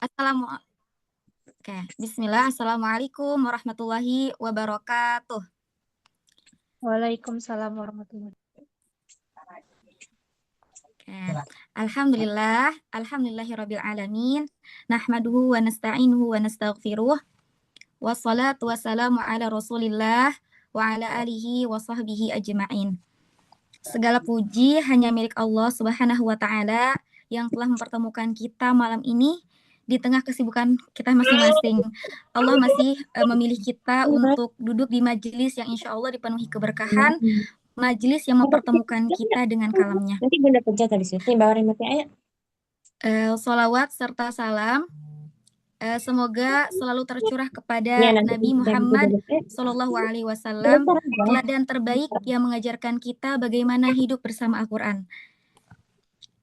Assalamu Oke, Bismillah. Assalamualaikum warahmatullahi wabarakatuh. Waalaikumsalam warahmatullahi Oke. Alhamdulillahirabbil alamin. Nahmaduhu wa nasta'inuhu wa nastaghfiruh. Wassalatu wassalamu ala Rasulillah wa ala alihi wa sahbihi ajma'in. Segala puji hanya milik Allah Subhanahu wa taala yang telah mempertemukan kita malam ini di tengah kesibukan kita masing-masing. Allah masih memilih kita untuk duduk di majelis yang insya Allah dipenuhi keberkahan, wabarakatuh. majelis yang mempertemukan kita dengan kalamnya. Nanti bunda pencet di situ. Bawa remote ayo. Salawat serta salam semoga selalu tercurah Ya kepada nanti Nabi dan bunda Muhammad pencet. Sallallahu Alaihi Wasallam, Sebentar aja. teladan terbaik yang mengajarkan kita bagaimana hidup bersama Al-Quran.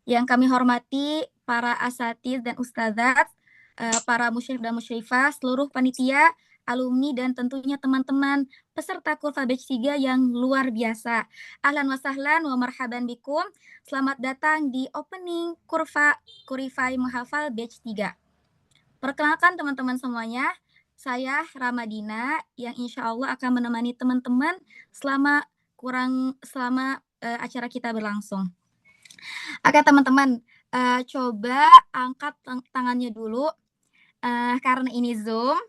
Yang kami hormati para asatidz dan ustadzat, para musyrif dan musyrifah, seluruh panitia, alumni, dan tentunya teman-teman peserta Kurva Batch 3 yang luar biasa. Ahlan wa sahlan wa marhaban bikum. Selamat datang di opening Kurva Kurifai Menghafal Batch 3. Perkenalkan teman-teman semuanya, saya Ramadina yang insya Allah akan menemani teman-teman selama acara kita berlangsung. Oke teman-teman, coba angkat tangannya dulu, karena ini Zoom,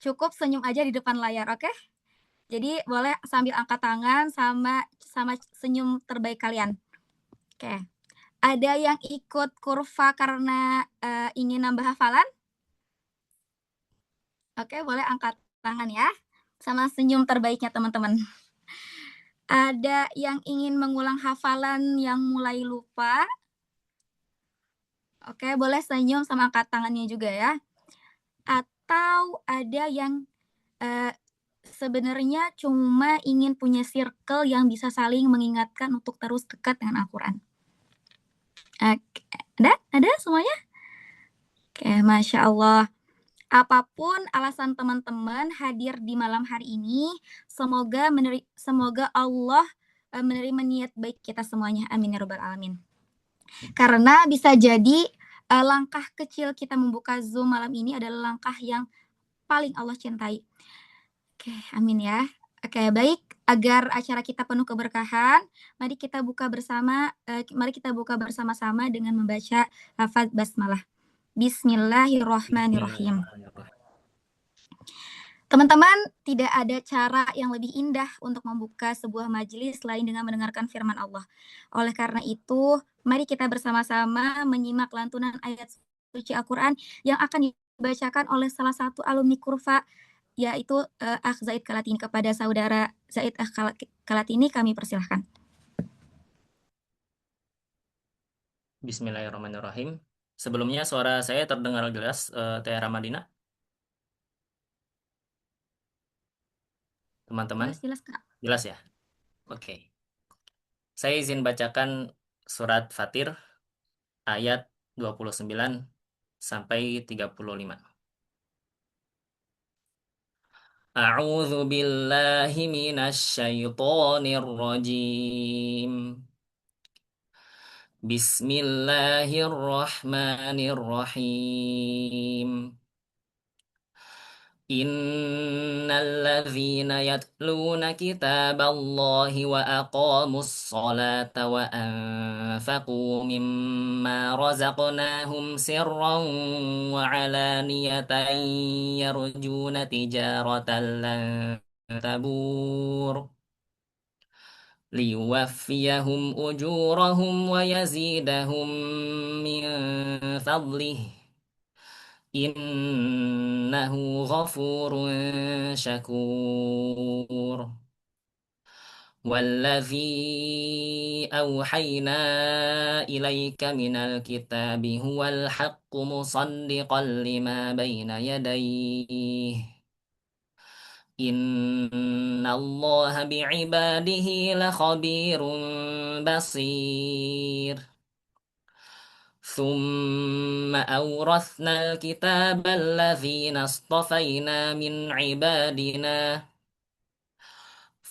cukup senyum aja di depan layar, oke? Jadi boleh sambil angkat tangan sama senyum terbaik kalian. Oke. Ada yang ikut kurva karena ingin nambah hafalan? Oke, boleh angkat tangan ya. Sama senyum terbaiknya teman-teman. Ada yang ingin mengulang hafalan yang mulai lupa? Oke, boleh senyum sama angkat tangannya juga ya. Atau ada yang sebenarnya cuma ingin punya circle yang bisa saling mengingatkan untuk terus dekat dengan Al-Quran. Ada semuanya? Oke, Masya Allah. Apapun alasan teman-teman hadir di malam hari ini, semoga Allah menerima niat baik kita semuanya. Amin ya rabbal alamin. Karena bisa jadi langkah kecil kita membuka Zoom malam ini adalah langkah yang paling Allah cintai. Oke, amin ya. Oke, baik. Agar acara kita penuh keberkahan, mari kita buka bersama-sama dengan membaca lafaz basmalah. Bismillahirrahmanirrahim. Teman-teman, tidak ada cara yang lebih indah untuk membuka sebuah majelis selain dengan mendengarkan firman Allah. Oleh karena itu, mari kita bersama-sama menyimak lantunan ayat suci Al-Quran yang akan dibacakan oleh salah satu alumni Kurva, yaitu Akh Zaid Kalatini. Kepada saudara Zaid Kalatini, kami persilahkan. Bismillahirrahmanirrahim. Sebelumnya suara saya terdengar jelas, Teh Ramadina, teman-teman? Jelas, Kak. Jelas ya? Oke. Saya izin bacakan surat Fatir ayat 29 sampai 35. A'udzu billahi minasy syaithanir rajim. Bismillahirrahmanirrahim. Innalladzina yatluna kitaballahi wa aqamus salata wa anfaqu mimma razaqnahum sirran wa alaniyatan yarjuna tijaratan lan tabur liyuwaffiyahum ujurahum wa yazidahum min fadlih innahu ghafurun syakur. Wallazi awhayna ilaika minal kitabi huwal haqqu musaddiqan lima bayna yadayhi. Innallaha bi'ibadihi lakhabirun basir. ثم أورثنا الكتاب الذين اصطفينا من عبادنا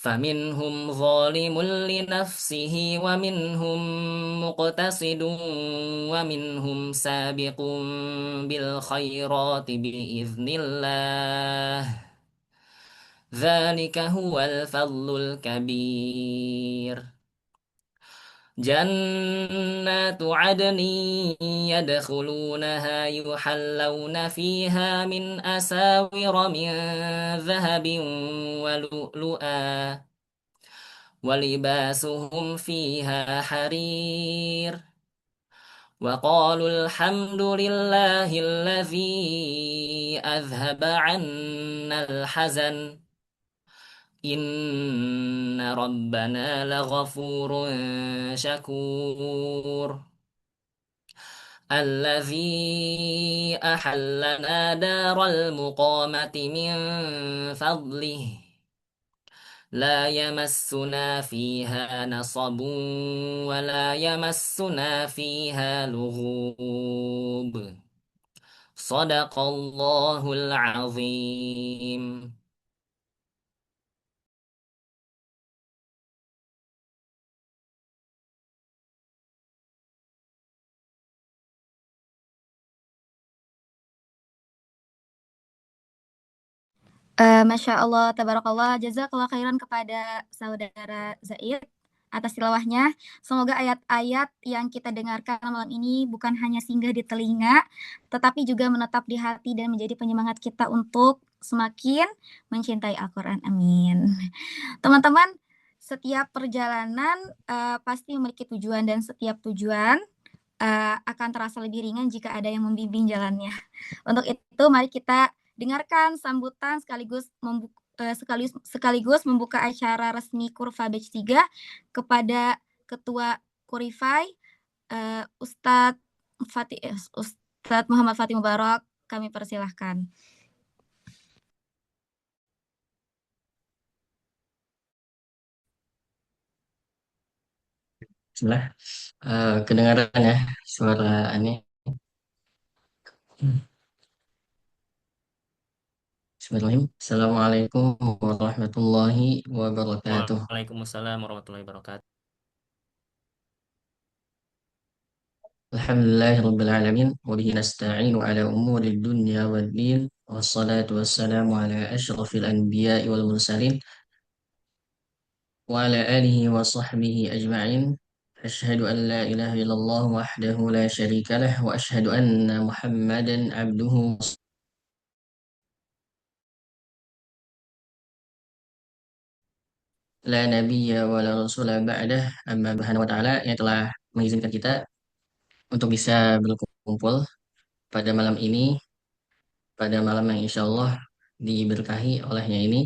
فمنهم ظالم لنفسه ومنهم مقتصد ومنهم سابق بالخيرات بإذن الله ذلك هو الفضل الكبير جنات عدن يدخلونها يحلون فيها من أساور من ذهب ولؤلؤا ولباسهم فيها حرير وقالوا الحمد لله الذي أذهب عنا الحزن إن ربنا لغفور شكور الذي أحلنا دار المقامة من فضله لا يمسنا فيها نصب ولا يمسنا فيها لغوب صدق الله العظيم. Masya Allah, tabarakallah, jazakallah khairan kepada saudara Zaid atas tilawahnya. Semoga ayat-ayat yang kita dengarkan malam ini bukan hanya singgah di telinga, tetapi juga menetap di hati dan menjadi penyemangat kita untuk semakin mencintai Al-Quran. Amin. Teman-teman, setiap perjalanan pasti memiliki tujuan dan setiap tujuan akan terasa lebih ringan jika ada yang membimbing jalannya. Untuk itu, mari kita dengarkan sambutan sekaligus membuka acara resmi Kurva Batch 3 kepada Ketua Kurify Ustadz Muhammad Fatih Mubarak. Kami persilahkan. Bismillah. Kedengaran ya suara aneh. Bismillahirrahmanirrahim. Assalamualaikum warahmatullahi wabarakatuh. Waalaikumsalam warahmatullahi wabarakatuh. Alhamdulillahirabbil alamin wa bihi nasta'inu ala umuri dunya waddin wassalatu wassalamu ala asyrafil anbiya'i wal mursalin wa ala alihi wa sahbihi ajma'in. Asyhadu an la ilaha illallah wahdahu la syarika lah wa asyhadu anna Muhammadan abduhu la nabiyya wa la rasula ba'dah amma subhanahu wa ta'ala yang telah mengizinkan kita untuk bisa berkumpul pada malam ini, pada malam yang insya Allah diberkahi olehnya ini,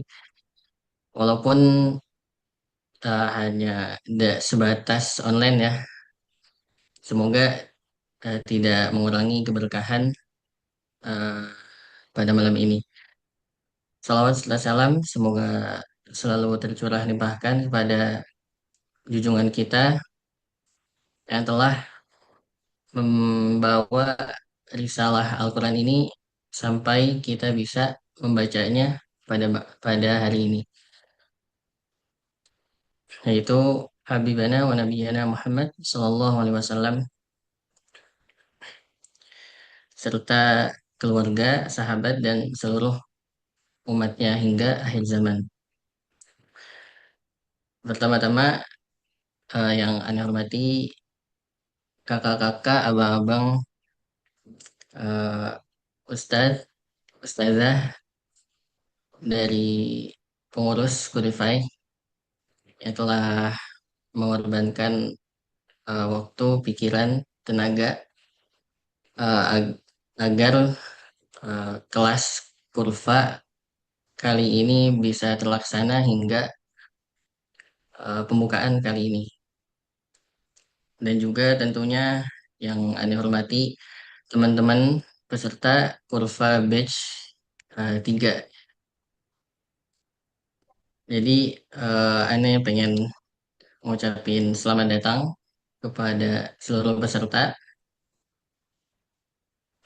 walaupun hanya sebatas online ya, semoga tidak mengurangi keberkahan uh, pada malam ini. Salawat serta salam semoga selalu tercurah limpahkan kepada junjungan kita yang telah membawa risalah Al-Quran ini sampai kita bisa membacanya pada hari ini, yaitu Habibana wa Nabiyana Muhammad Sallallahu Alaihi Wasallam serta keluarga, sahabat dan seluruh umatnya hingga akhir zaman. Pertama-tama yang Anda hormati kakak-kakak, abang-abang, ustadz, ustazah dari pengurus Kurify yang telah mengorbankan waktu, pikiran, tenaga agar kelas kurva kali ini bisa terlaksana hingga pembukaan kali ini. Dan juga tentunya yang Anda hormati teman-teman peserta kurva batch 3. Jadi Anda pengen ngucapin selamat datang kepada seluruh peserta.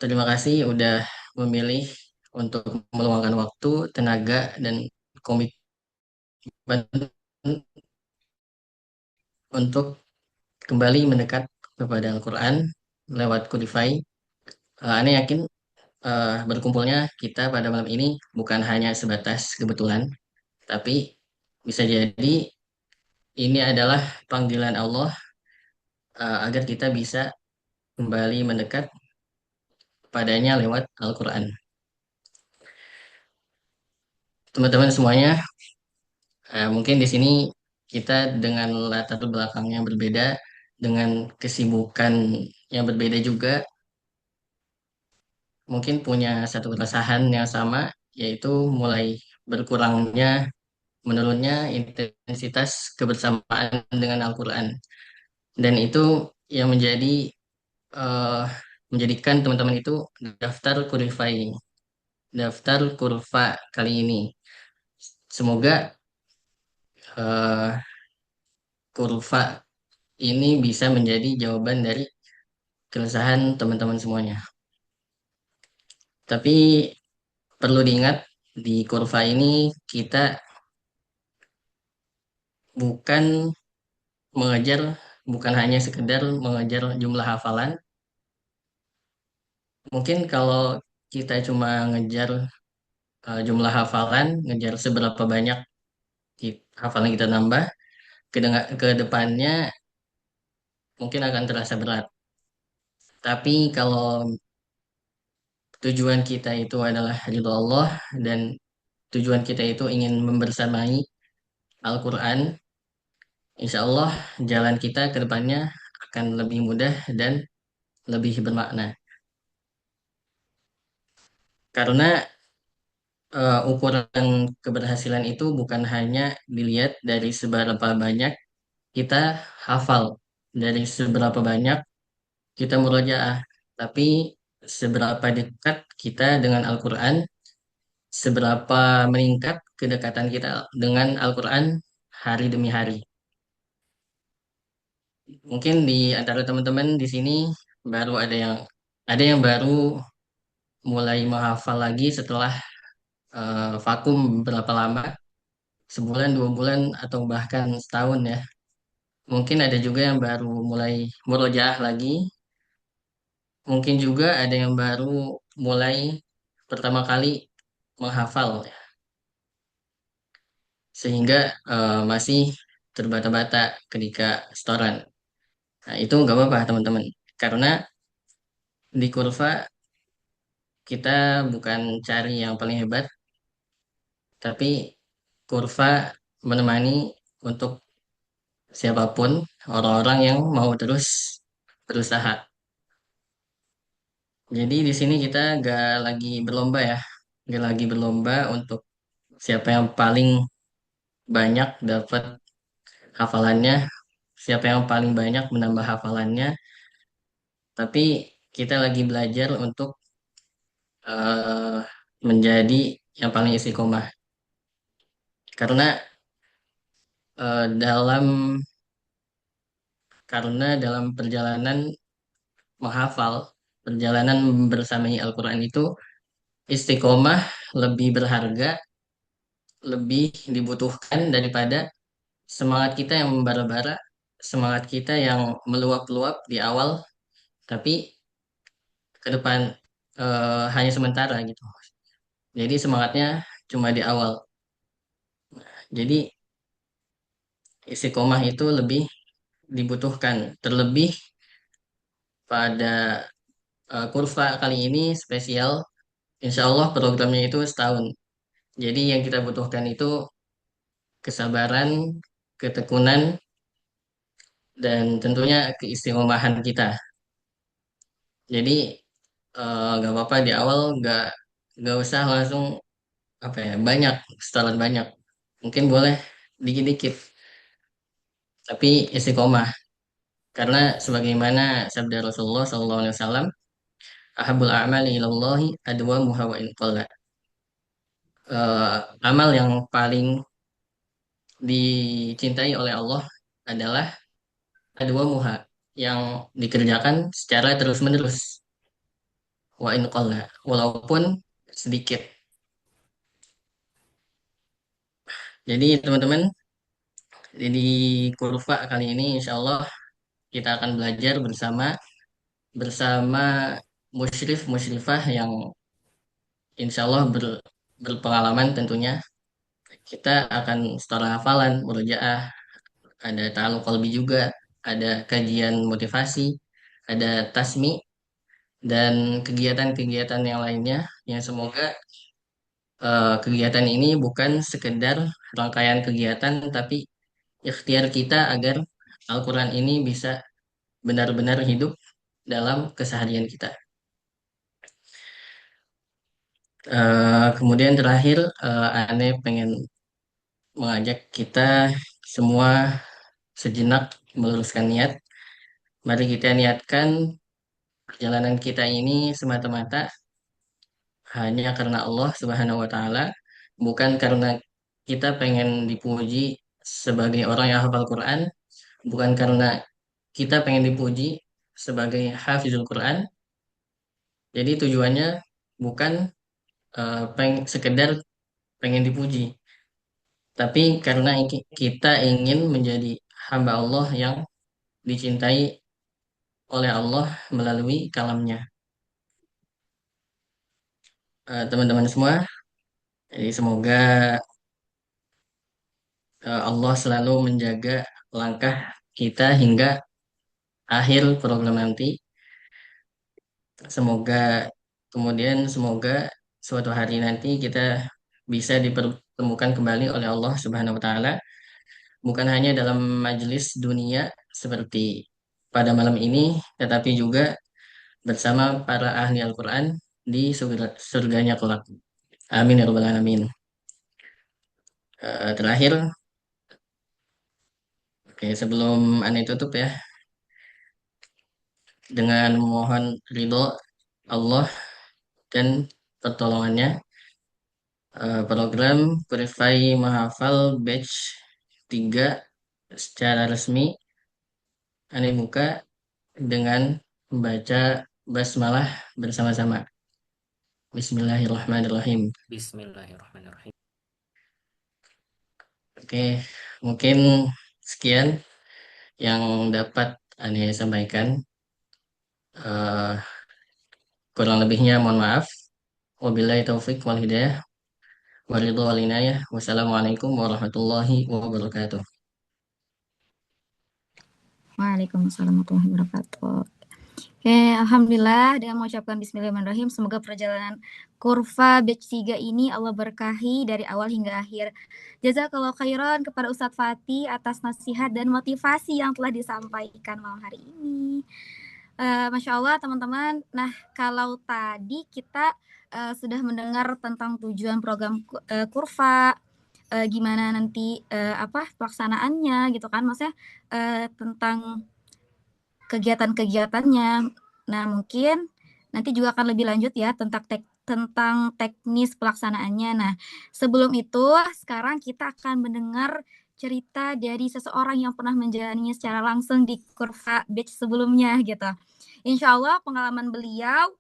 Terima kasih udah memilih untuk meluangkan waktu, tenaga, dan komitmen untuk kembali mendekat kepada Al-Quran lewat Kodify. Ane yakin berkumpulnya kita pada malam ini bukan hanya sebatas kebetulan, tapi bisa jadi ini adalah panggilan Allah agar kita bisa kembali mendekat padanya lewat Al-Quran. Teman-teman semuanya, mungkin di sini kita dengan latar belakang yang berbeda, dengan kesibukan yang berbeda juga, mungkin punya satu keresahan yang sama, yaitu mulai berkurangnya, menurunnya intensitas kebersamaan dengan Al-Quran. Dan itu yang eh, menjadikan teman-teman itu daftar kurifai, daftar kurva kali ini. Semoga eh, kurva ini bisa menjadi jawaban dari keresahan teman-teman semuanya. Tapi perlu diingat di kurva ini kita bukan mengejar, bukan hanya sekedar mengejar jumlah hafalan. Mungkin kalau kita cuma ngejar jumlah hafalan, ngejar seberapa banyak hafalan kita nambah, ke depannya mungkin akan terasa berat. Tapi kalau tujuan kita itu adalah ridho Allah dan tujuan kita itu ingin membersamai Al-Quran, insya Allah jalan kita ke depannya akan lebih mudah dan lebih bermakna. Karena ukuran keberhasilan itu bukan hanya dilihat dari seberapa banyak kita hafal, dari seberapa banyak kita murojaah, tapi seberapa dekat kita dengan Al-Quran, seberapa meningkat kedekatan kita dengan Al-Quran hari demi hari. Mungkin di antara teman-teman di sini baru ada yang baru mulai menghafal lagi setelah vakum berapa lama, sebulan, 2 bulan, atau bahkan setahun ya. Mungkin ada juga yang baru mulai murojaah lagi. Mungkin juga ada yang baru mulai pertama kali menghafal ya. Sehingga masih terbata-bata ketika setoran. Nah, itu nggak apa-apa teman-teman. Karena di kurva kita bukan cari yang paling hebat, tapi kurva menemani untuk siapapun orang-orang yang mau terus berusaha. Jadi di sini kita gak lagi berlomba ya, gak lagi berlomba untuk siapa yang paling banyak dapat hafalannya, siapa yang paling banyak menambah hafalannya, tapi kita lagi belajar untuk eh, menjadi yang paling istiqomah. Karena eh, dalam dalam perjalanan menghafal, perjalanan bersamai Al-Quran itu istiqomah lebih berharga, lebih dibutuhkan daripada semangat kita yang membara-bara, semangat kita yang meluap-luap di awal, tapi ke depan hanya sementara gitu. Jadi semangatnya cuma di awal. Jadi istiqomah itu lebih dibutuhkan, terlebih pada kurva kali ini spesial. Insya Allah programnya itu setahun. Jadi yang kita butuhkan itu kesabaran, ketekunan, dan tentunya keistiqomahan kita. Jadi nggak apa-apa di awal nggak usah langsung apa ya banyak setelan banyak. Mungkin boleh dikit-dikit, tapi istiqomah. Karena sebagaimana sabda Rasulullah SAW, ahabul a'mali ilallahi adwamuha wa in qalla. Amal yang paling dicintai oleh Allah adalah adwamuha, yang dikerjakan secara terus-menerus, wa in qalla, walaupun sedikit. Jadi teman-teman, Jadi kurva kali ini insya Allah kita akan belajar bersama musyrif musyrifah yang insya Allah berpengalaman tentunya. Kita akan setelah hafalan, murojaah, ada ta'alum qalbi juga, ada kajian motivasi, ada tasmi, dan kegiatan-kegiatan yang lainnya yang semoga kegiatan ini bukan sekedar rangkaian kegiatan tapi ikhtiar kita agar Al-Quran ini bisa benar-benar hidup dalam keseharian kita. Kemudian terakhir, Ane pengen mengajak kita semua sejenak meluruskan niat. Mari kita niatkan perjalanan kita ini semata-mata hanya karena Allah Subhanahu wa Ta'ala, bukan karena kita pengen dipuji sebagai orang yang hafal Quran, bukan karena kita pengen dipuji sebagai hafizul Quran. Jadi tujuannya bukan sekedar pengen dipuji, tapi karena kita ingin menjadi hamba Allah yang dicintai oleh Allah melalui kalamnya. Teman-teman semua, jadi semoga Allah selalu menjaga langkah kita hingga akhir program nanti. Semoga suatu hari nanti kita bisa dipertemukan kembali oleh Allah Subhanahu wa taala, bukan hanya dalam majelis dunia seperti pada malam ini, tetapi juga bersama para ahli Al-Quran di surganya kelak. Amin ya rabbal alamin. Terakhir, oke, sebelum Anda tutup ya, dengan mohon ridho Allah dan pertolongannya, program Purify Mahafal Batch 3 secara resmi Anda buka dengan membaca basmalah bersama-sama. Bismillahirrahmanirrahim. Bismillahirrahmanirrahim. Oke, mungkin sekian yang dapat Anda sampaikan. Eh, Kurang lebihnya mohon maaf. Wabillahi taufik wal hidayah. Waridhu wal inayah. Wassalamualaikum warahmatullahi wabarakatuh. Waalaikumsalam warahmatullahi wabarakatuh. Oke, alhamdulillah dengan mengucapkan bismillahirrahmanirrahim, semoga perjalanan kurva batch 3 ini Allah berkahi dari awal hingga akhir. Jazakallahu khairan kepada Ustadz Fatih atas nasihat dan motivasi yang telah disampaikan malam hari ini. Masya Allah teman-teman. Nah, kalau tadi kita sudah mendengar tentang tujuan program kurva, gimana nanti pelaksanaannya gitu kan, maksudnya tentang kegiatan-kegiatannya. Nah, mungkin nanti juga akan lebih lanjut ya tentang teknis pelaksanaannya. Nah, sebelum itu sekarang kita akan mendengar cerita dari seseorang yang pernah menjalaninya secara langsung di kurva batch sebelumnya gitu. Insya Allah pengalaman beliau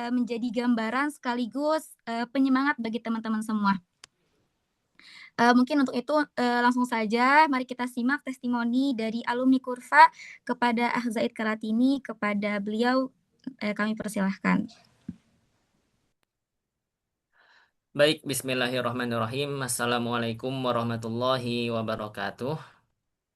menjadi gambaran sekaligus penyemangat bagi teman-teman semua. Mungkin untuk itu langsung saja mari kita simak testimoni dari alumni Kurva kepada Zaid Karatini. Kepada beliau kami persilahkan. Baik, bismillahirrahmanirrahim. Assalamualaikum warahmatullahi wabarakatuh.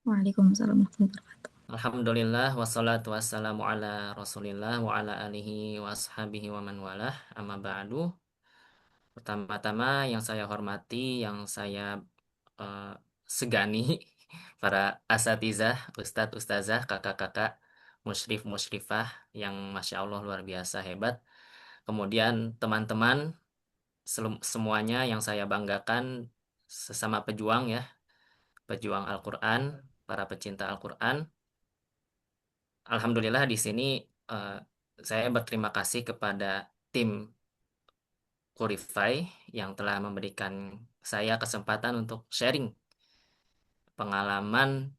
Waalaikumsalam warahmatullahi wabarakatuh. Alhamdulillah, wassalatu wassalamu ala rasulillah wa ala alihi wa ashabihi wa man walah, amma ba'du. Pertama-tama yang saya hormati, yang saya segani, para asatizah, ustadz, ustazah, kakak-kakak, musyrif, musyrifah, yang Masya Allah luar biasa hebat. Kemudian teman-teman, semuanya yang saya banggakan, sesama pejuang ya, pejuang Al-Quran, para pecinta Al-Quran. Alhamdulillah di sini saya berterima kasih kepada tim Purify yang telah memberikan saya kesempatan untuk sharing pengalaman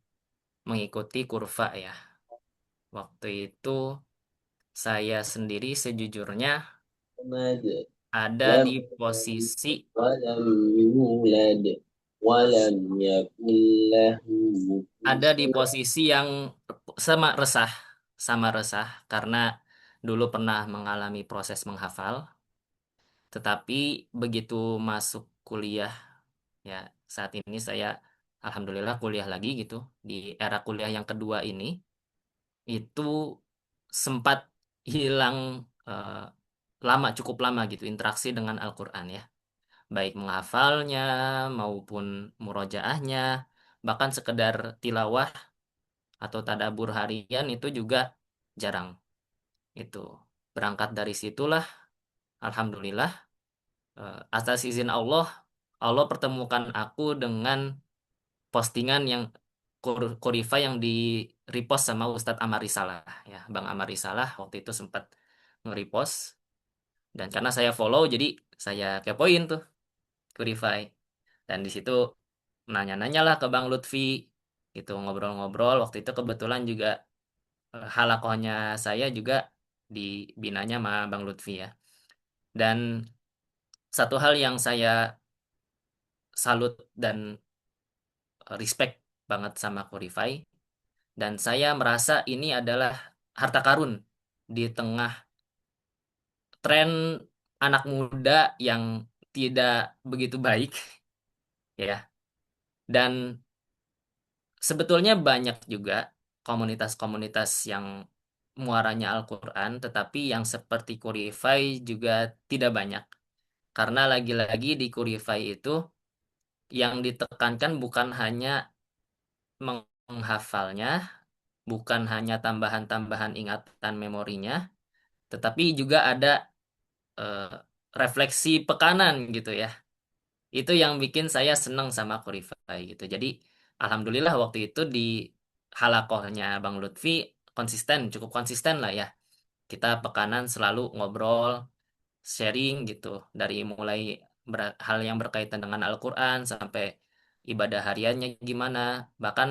mengikuti kurva ya. Waktu itu saya sendiri sejujurnya ada di posisi ولم يكن له Ada di كفوا posisi yang sama resah, karena dulu pernah mengalami proses menghafal, tetapi begitu masuk kuliah, ya saat ini saya alhamdulillah kuliah lagi gitu di era kuliah yang kedua ini, itu sempat hilang eh, cukup lama gitu interaksi dengan Al-Quran ya, baik menghafalnya maupun murojaahnya, bahkan sekedar tilawah atau tadabur harian itu juga jarang. Itu berangkat dari situlah alhamdulillah, atas izin Allah, Allah pertemukan aku dengan postingan yang Kurifa yang di repost sama Ustadz Amar Risalah ya. Bang Amar Risalah waktu itu sempat nge-repost, dan karena saya follow jadi saya kepoin tuh Kurify, dan di situ nanya-nanya lah ke Bang Lutfi gitu, ngobrol-ngobrol. Waktu itu kebetulan juga halakohnya saya juga dibinanya sama Bang Lutfi ya. Dan satu hal yang saya salut dan respect banget sama Kurify, dan saya merasa ini adalah harta karun di tengah tren anak muda yang tidak begitu baik ya. Dan sebetulnya banyak juga komunitas-komunitas yang muaranya Al-Quran, tetapi yang seperti Kurify juga tidak banyak. Karena lagi-lagi di Kurify itu yang ditekankan bukan hanya menghafalnya, bukan hanya tambahan-tambahan ingatan memorinya, tetapi juga ada eh, refleksi pekanan gitu ya. Itu yang bikin saya senang sama Kurify gitu. Jadi alhamdulillah waktu itu di halakohnya Bang Lutfi konsisten, cukup konsisten lah ya. Kita pekanan selalu ngobrol, sharing gitu, dari mulai hal yang berkaitan dengan Al-Quran sampai ibadah hariannya gimana. Bahkan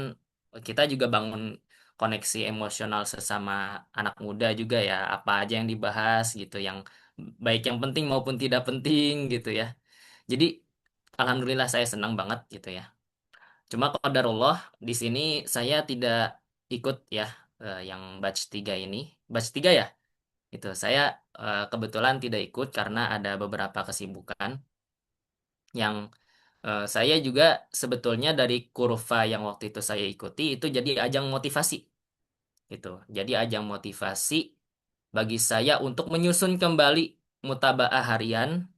kita juga bangun koneksi emosional sesama anak muda juga ya. Apa aja yang dibahas gitu, yang baik yang penting maupun tidak penting gitu ya. Jadi alhamdulillah saya senang banget gitu ya. Cuma qadarullah di sini saya tidak ikut ya, yang batch 3 ini. Batch 3 ya? Itu saya kebetulan tidak ikut karena ada beberapa kesibukan yang saya juga sebetulnya dari kurva yang waktu itu saya ikuti itu jadi ajang motivasi gitu. Jadi ajang motivasi bagi saya untuk menyusun kembali mutabaah harian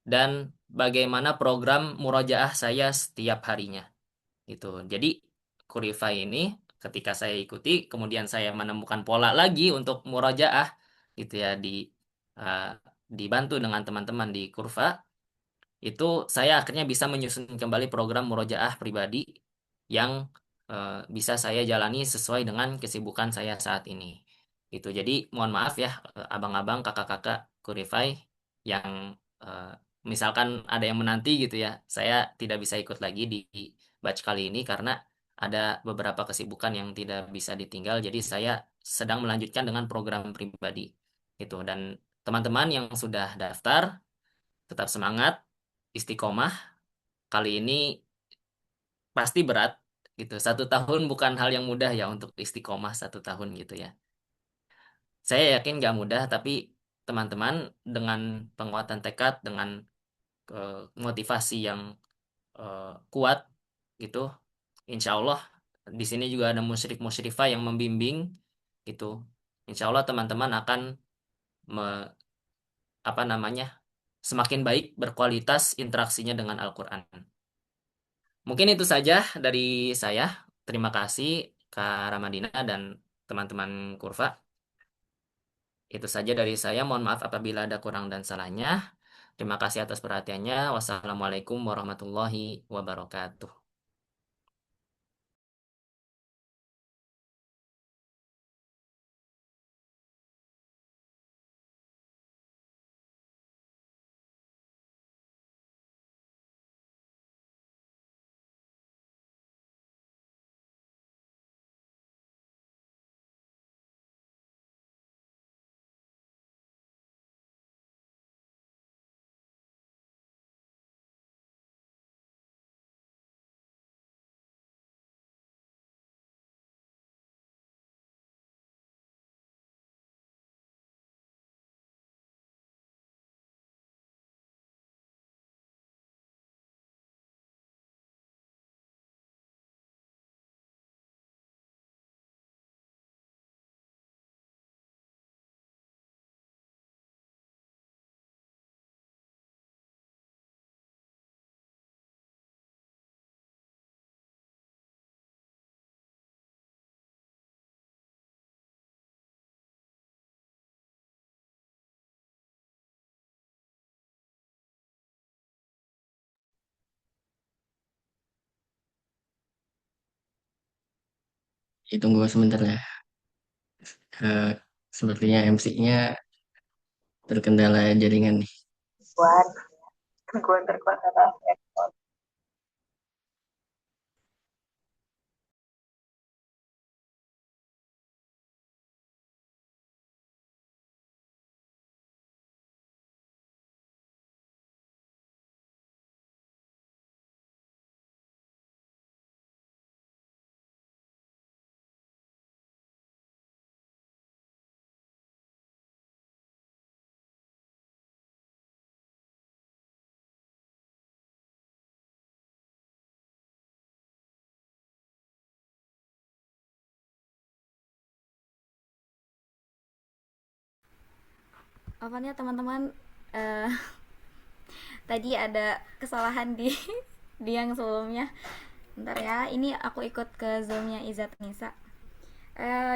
dan bagaimana program murojaah saya setiap harinya gitu. Jadi Kurifa ini ketika saya ikuti, kemudian saya menemukan pola lagi untuk murojaah gitu ya, uh, dibantu dengan teman-teman di Kurva, itu saya akhirnya bisa menyusun kembali program murojaah pribadi yang bisa saya jalani sesuai dengan kesibukan saya saat ini. Itu jadi mohon maaf ya, abang-abang, kakak-kakak Kurify yang eh, misalkan ada yang menanti gitu ya, saya tidak bisa ikut lagi di batch kali ini karena ada beberapa kesibukan yang tidak bisa ditinggal. Jadi saya sedang melanjutkan dengan program pribadi itu, dan teman-teman yang sudah daftar tetap semangat, istiqomah. Kali ini pasti berat gitu. 1 tahun bukan hal yang mudah ya untuk istiqomah 1 tahun gitu ya. Saya yakin gak mudah, tapi teman-teman dengan penguatan tekad, dengan motivasi yang kuat gitu, insya Allah di sini juga ada musyrik-musyrifah yang membimbing gitu. Insya Allah teman-teman akan me- apa namanya semakin baik berkualitas interaksinya dengan Al-Quran. Mungkin itu saja dari saya. Terima kasih Kak Ramadina dan teman-teman Kurva. Itu saja dari saya. Mohon maaf apabila ada kurang dan salahnya. Terima kasih atas perhatiannya. Wassalamualaikum warahmatullahi wabarakatuh. Ditunggu sebentar ya. Eh, Sepertinya MC-nya terkendala jaringan nih. Buat tungguan terkendala. Apanya teman-teman, eh, tadi ada kesalahan di di yang sebelumnya. Bentar ya, ini aku ikut ke zoomnya Izat Nisa.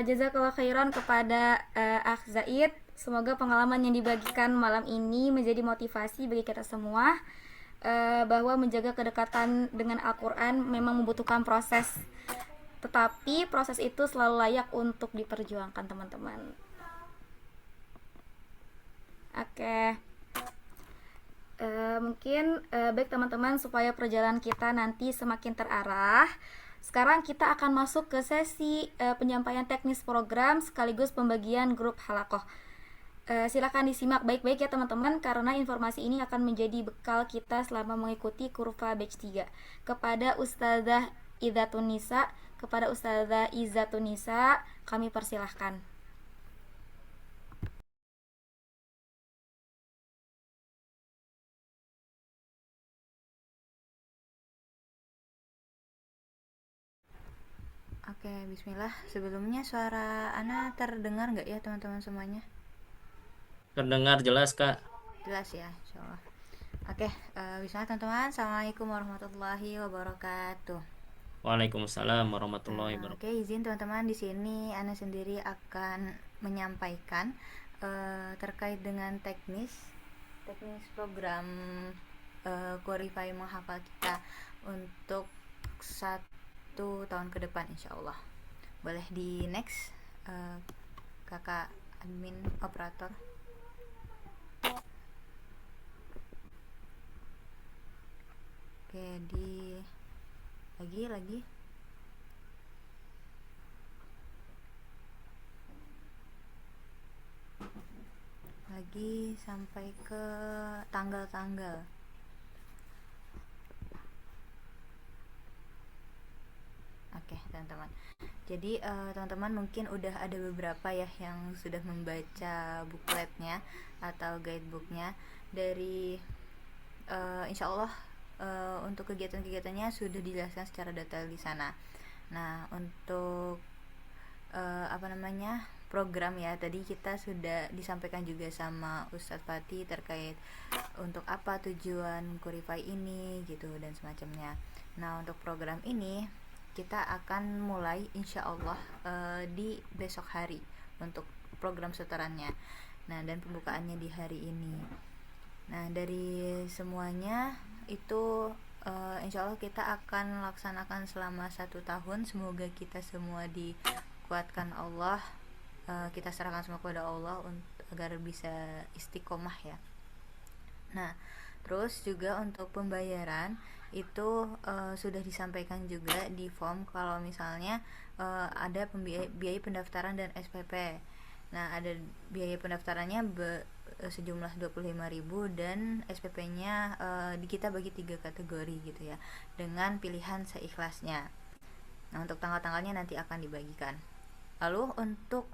Jazakallah khairan kepada Akh Zaid. Semoga pengalaman yang dibagikan malam ini menjadi motivasi bagi kita semua, bahwa menjaga kedekatan dengan Al-Quran memang membutuhkan proses, tetapi proses itu selalu layak untuk diperjuangkan teman-teman. Oke. Mungkin baik teman-teman, supaya perjalanan kita nanti semakin terarah, sekarang kita akan masuk ke sesi penyampaian teknis program sekaligus pembagian grup halakoh. Silakan disimak baik-baik ya teman-teman, karena informasi ini akan menjadi bekal kita selama mengikuti kurva batch 3. Kepada Ustazah Izatun Nisa, kami persilahkan. Oke, bismillah. Sebelumnya suara Ana terdengar nggak ya teman-teman semuanya? Terdengar jelas, Kak. Jelas ya, insyaallah. Oke, bismillah teman-teman. Assalamualaikum warahmatullahi wabarakatuh. Waalaikumsalam warahmatullahi wabarakatuh. Oke, izin teman-teman, di sini Ana sendiri akan menyampaikan terkait dengan teknis program Qualify menghafal kita untuk 1 tahun ke depan insyaallah. Boleh di next, kakak admin operator. Oke, lagi sampai ke tanggal-tanggal. Oke, teman-teman. Jadi teman-teman mungkin udah ada beberapa ya yang sudah membaca bukletnya atau guidebooknya. Dari insya Allah untuk kegiatan-kegiatannya sudah dijelaskan secara detail di sana. Nah, untuk program ya, tadi kita sudah disampaikan juga sama Ustadz Fatih terkait untuk apa tujuan Qualify ini gitu dan semacamnya. Nah, untuk program ini kita akan mulai insya Allah di besok hari untuk program setorannya. Nah, dan pembukaannya di hari ini. Nah, dari semuanya itu insya Allah kita akan laksanakan selama 1 tahun. Semoga kita semua dikuatkan Allah, kita serahkan semua kepada Allah agar bisa istiqomah ya. Nah, terus juga untuk pembayaran itu sudah disampaikan juga di form kalau misalnya ada biaya pendaftaran dan SPP. Nah, ada biaya pendaftarannya sejumlah 25.000 dan SPP-nya kita bagi 3 kategori gitu ya, dengan pilihan seikhlasnya. Nah, untuk tanggal-tanggalnya nanti akan dibagikan. Lalu untuk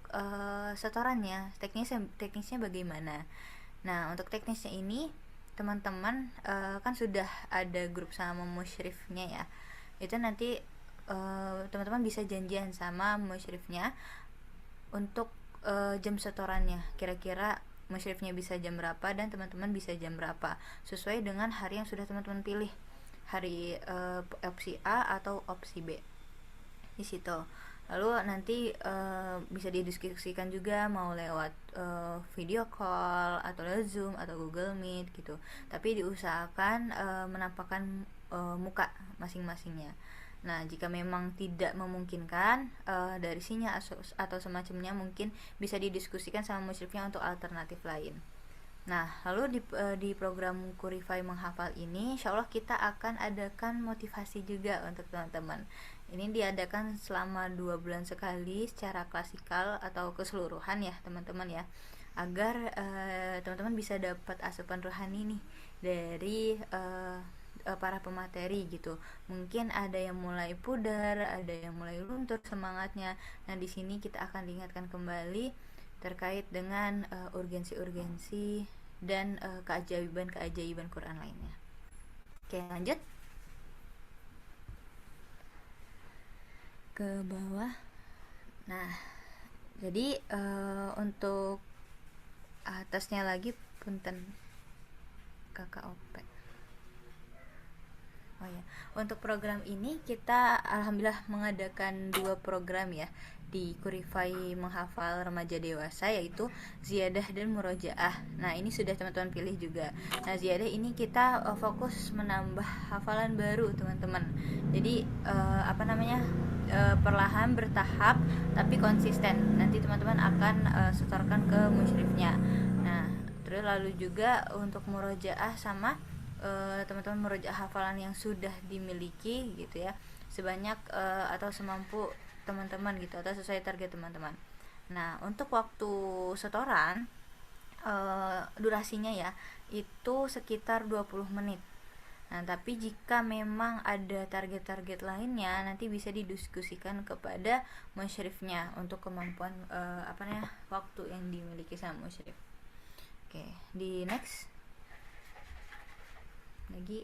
setorannya, teknisnya bagaimana? Nah, untuk teknisnya ini teman-teman kan sudah ada grup sama musyrifnya ya. Itu nanti teman-teman bisa janjian sama musyrifnya untuk jam setorannya. Kira-kira musyrifnya bisa jam berapa dan teman-teman bisa jam berapa, sesuai dengan hari yang sudah teman-teman pilih. Hari opsi A atau opsi B di situ. Lalu nanti bisa didiskusikan juga mau lewat video call atau lewat Zoom atau Google Meet gitu. Tapi diusahakan menampakkan muka masing-masingnya. Nah, jika memang tidak memungkinkan dari sinyal atau semacamnya, mungkin bisa didiskusikan sama musyrifnya untuk alternatif lain. Nah, lalu di program Qurify menghafal ini, insya Allah kita akan adakan motivasi juga untuk teman-teman. Ini diadakan selama 2 bulan sekali secara klasikal atau keseluruhan ya teman-teman ya, agar teman-teman bisa dapat asupan rohani nih dari para pemateri gitu. Mungkin ada yang mulai pudar, ada yang mulai luntur semangatnya. Nah, di sini kita akan diingatkan kembali terkait dengan urgensi-urgensi dan keajaiban-keajaiban Quran lainnya. Oke, lanjut ke bawah. Nah, jadi untuk atasnya lagi punten KKOP. Oh ya, untuk program ini kita alhamdulillah mengadakan 2 program ya di Qurify menghafal remaja dewasa, yaitu ziyadah dan murojaah. Nah, ini sudah teman-teman pilih juga. Nah, ziyadah ini kita fokus menambah hafalan baru teman-teman. Jadi perlahan bertahap tapi konsisten. Nanti teman-teman akan setorkan ke musyrifnya. Nah, terus lalu juga untuk murojaah sama teman-teman merujuk hafalan yang sudah dimiliki gitu ya, sebanyak atau semampu teman-teman gitu, atau sesuai target teman-teman. Nah, untuk waktu setoran durasinya ya itu sekitar 20 menit. Nah, tapi jika memang ada target-target lainnya, nanti bisa didiskusikan kepada musyrifnya untuk kemampuan waktu yang dimiliki sama musyrif. Oke, di next lagi.